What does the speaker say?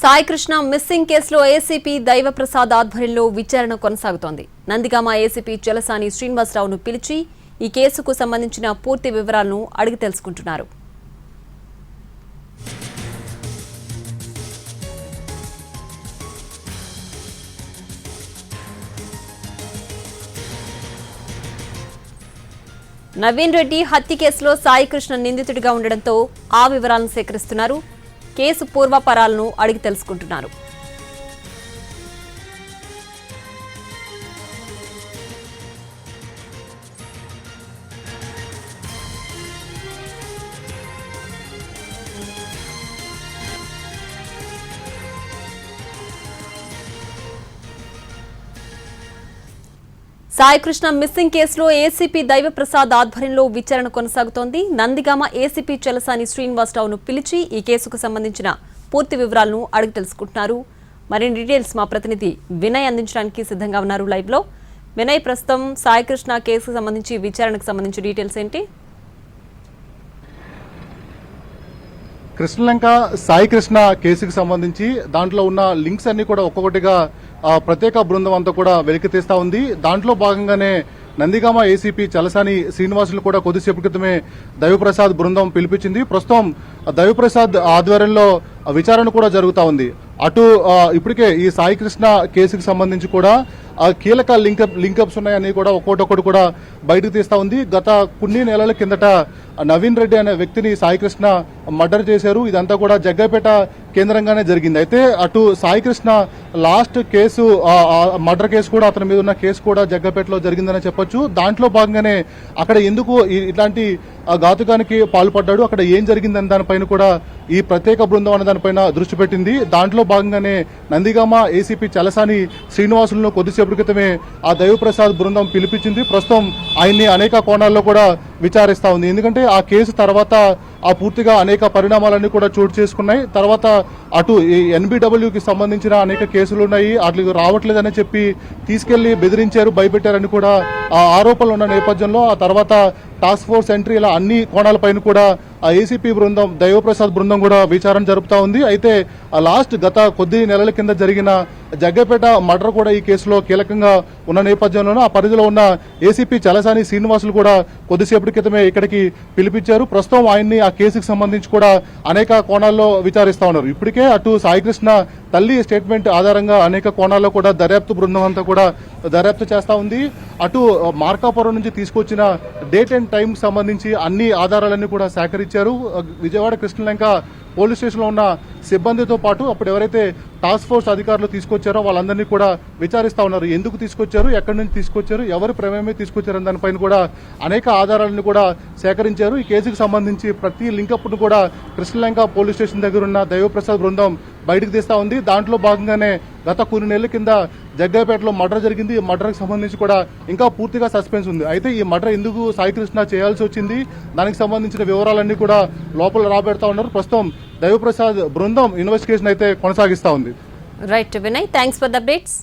Saikrishna missing కేసులో ACP Daivaprasad ఆధ్వర్యంలో విచారణ కొనసాగుతోంది. నందిగామ ఏసీపీ చలసాని శ్రీనివాసరావును పిలిచి ఈ కేసుకు సంబంధించిన పూర్తి వివరాలను అడిగి తెలుసుకుంటున్నారు. నవీన్ రెడ్డి హత్య కేసులో సాయికృష్ణ నిందితుడిగా ఉండడంతో ఆ వివరాలను సేకరిస్తున్నారు. కేసు పూర్వాపరాలను అడిగి తెలుసుకుంటున్నారు. సాయికృష్ణ మిస్సింగ్ కేసులో ఏసీపీ దైవప్రసాద్ ఆధ్వర్యంలో విచారణ కొనసాగుతోంది. నందిగామ ఏసీపీ చలసాని శ్రీనివాసరావును పిలిచి ఈ కేసుకు సంబంధించిన పూర్తి వివరాలను అడిగి తెలుసుకుంటున్నారు. మరిన్ని డీటెయిల్స్ మా ప్రతినిధి వినయ్ అందించడానికి సిద్ధంగా ఉన్నారు లైవ్ లో. వినయ్, ప్రస్తుతం సాయికృష్ణ కేసుకు సంబంధించి విచారణకు సంబంధించి డీటెయిల్స్ ఏంటి? కృష్ణలంక సాయికృష్ణ కేసుకు సంబంధించి దాంట్లో ఉన్న లింక్స్ అన్ని కూడా ఒక్కొక్కటిగా ప్రత్యేక బృందం అంతా కూడా వెలికి తీస్తా ఉంది. దాంట్లో భాగంగానే నందిగామ ఏసీపీ చలసాని శ్రీనివాసులు కూడా కొద్దిసేపు క్రితమే దైవప్రసాద్ బృందం పిలిపించింది. ప్రస్తుతం దైవప్రసాద్ ఆధ్వర్యంలో విచారణ కూడా జరుగుతూ ఉంది. అటు ఇప్పటికే ఈ సాయికృష్ణ కేసుకు సంబంధించి కూడా కీలక లింకప్స్ ఉన్నాయని కూడా ఒక్కొక్కటి కూడా బయటకు తీస్తా ఉంది. గత కొన్ని నెలల కిందట నవీన్ రెడ్డి అనే వ్యక్తిని సాయికృష్ణ మర్డర్ చేశారు. ఇదంతా కూడా జగ్గైపేట కేంద్రంగానే జరిగింది. అయితే అటు Saikrishna last case murder case కూడా అతని మీద ఉన్న కేసు కూడా జగ్గైపేటలో జరిగిందని చెప్పొచ్చు. దాంట్లో భాగంగానే అక్కడ ఎందుకు ఇట్లాంటి ఘాతుకానికి పాల్పడ్డాడు, అక్కడ ఏం జరిగిందని దానిపైన కూడా ఈ ప్రత్యేక బృందం అనే దానిపైన దృష్టి పెట్టింది. దాంట్లో భాగంగానే నందిగామ ఏసీపీ చలసాని శ్రీనివాసులను కొద్దిసేపటి క్రితమే ఆ దైవప్రసాద్ బృందం పిలిపించింది. ప్రస్తుతం ఆయన్ని అనేక కోణాల్లో కూడా విచారిస్తా ఉంది. ఎందుకంటే ఆ కేసు తర్వాత పూర్తిగా అనేక పరిణామాలన్నీ కూడా చోటు చేసుకున్నాయి. తర్వాత అటు ఎన్బిడబ్ల్యూకి సంబంధించిన అనేక కేసులు ఉన్నాయి, వాటికి రావట్లేదని చెప్పి తీసుకెళ్లి బెదిరించారు, భయపెట్టారని కూడా ఆరోపణలు ఉన్న నేపథ్యంలో ఆ తర్వాత టాస్క్ ఫోర్స్ ఎంట్రీ ఇలా అన్ని కోణాలపైన కూడా ఆ ఏసీపీ బృందం దైవప్రసాద్ బృందం కూడా విచారణ జరుపుతా ఉంది. అయితే లాస్ట్ గత కొద్ది నెలల కింద జరిగిన జగ్గైపేట మర్డర్ కూడా ఈ కేసులో కీలకంగా ఉన్న నేపథ్యంలోనూ ఆ పరిధిలో ఉన్న ఏసీపీ చలసాని శ్రీనివాసులు కూడా కొద్దిసేపటి క్రితమే ఇక్కడికి పిలిపించారు. ప్రస్తుతం ఆయన్ని ఆ కేసుకు సంబంధించి కూడా అనేక కోణాల్లో విచారిస్తా ఉన్నారు. ఇప్పటికే అటు సాయికృష్ణ తల్లి స్టేట్మెంట్ ఆధారంగా అనేక కోణాల్లో కూడా దర్యాప్తు బృందం అంతా కూడా దర్యాప్తు చేస్తా ఉంది. అటు మార్కాపురం నుంచి తీసుకొచ్చిన డేట్ అండ్ టైం సంబంధించి అన్ని ఆధారాలన్నీ కూడా సేకరించారు. విజయవాడ కృష్ణలంక పోలీస్ స్టేషన్లో ఉన్న సిబ్బందితో పాటు అప్పుడు ఎవరైతే టాస్క్ ఫోర్స్ అధికారులు తీసుకొచ్చారో వాళ్ళందరినీ కూడా విచారిస్తా ఉన్నారు. ఎందుకు తీసుకొచ్చారు, ఎక్కడి నుంచి తీసుకొచ్చారు, ఎవరి ప్రమేయమే తీసుకొచ్చారని దానిపైన కూడా అనేక ఆధారాలను కూడా సేకరించారు. ఈ కేసుకు సంబంధించి ప్రతి లింకప్ను కూడా కృష్ణలంక పోలీస్ స్టేషన్ దగ్గర ఉన్న దైవప్రసాద్ బృందం బయటకు తీస్తా ఉంది. దాంట్లో భాగంగానే గత కొన్ని నెలల కింద జగ్గైపేటలో మర్డర్ జరిగింది. ఈ మర్డర్కి సంబంధించి కూడా ఇంకా పూర్తిగా సస్పెన్స్ ఉంది. అయితే ఈ మర్డర్ ఎందుకు సాయికృష్ణ చేయాల్సి వచ్చింది, దానికి సంబంధించిన వివరాలన్నీ కూడా లోపల రాబెడతా ఉన్నారు. ప్రస్తుతం దైవప్రసాద్ బృందం ఇన్వెస్టిగేషన్ అయితే కొనసాగిస్తా ఉంది. Right Vinay, thanks for the updates.